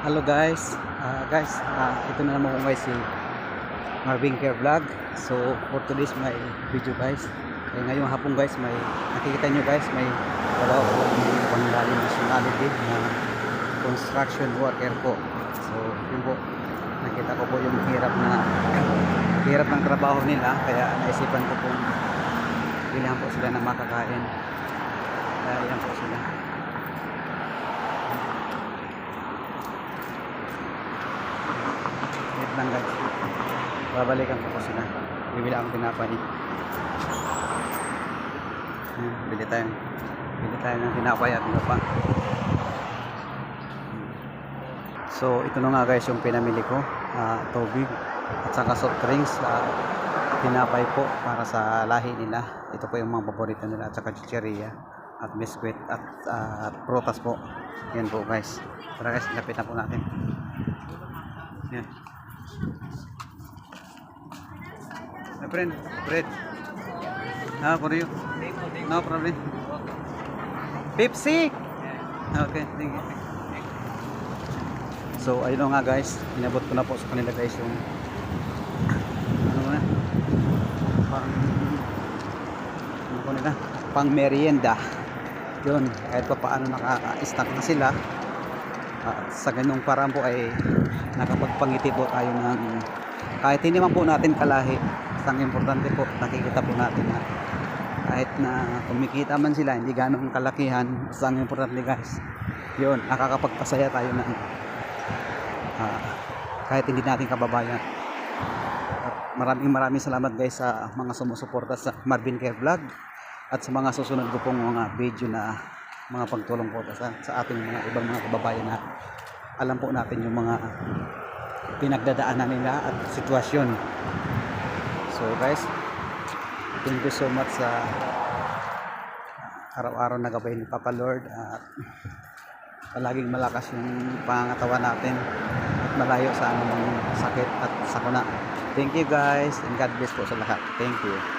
Hello guys, ito na naman ko guys si Marvin Care Vlog. So for today's my video guys, ngayong hapon guys may nakikita nyo guys may dalawa po panglalim nationality na construction worker po. So yun po, nakita ko po yung hirap ng trabaho nila, kaya naisipan ko pong bilhan po sila ng makakain. Kaya yan po sila. Lang guys, babalikan ko po sila, bibili akong tinapay. Bili tayo ng tinapay at iba pa. So ito na nga guys yung pinamili ko, tubig at saka soft drinks, tinapay po para sa lahi nila. Ito po yung mga paborito nila, at saka chicheria at biskwit at prutas po. Yan po guys. Tara guys, lapit na po natin. Yan. My friend, bread. For you. No problem. Pepsi. Okay, thank you. So ayun nga guys, inabot ko na po sa kanila guys yung pang merienda. Yun, kahit pa paano naka-stack na sila. Sa ganung paraan po ay nakapagpangiti po tayo ng kahit hindi man po natin kalahi. Ang importante po, nakikita po natin na kahit na kumikita man sila hindi ganong kalakihan, ang importante guys yun, nakakapagpasaya tayo ng kahit hindi natin kababayan. At maraming salamat guys sa mga sumusuporta sa Marvin Care Vlog at sa mga susunod ko pong mga video na mga pagtulong po sa ating mga ibang mga kababayan na alam po natin yung mga pinagdadaanan nila at sitwasyon. So guys, thank you so much sa araw-araw na gabay ni Papa Lord, at palaging malakas yung pangangatawan natin at malayo sa anumang sakit at sakuna. Thank you guys, and God bless po sa lahat. Thank you.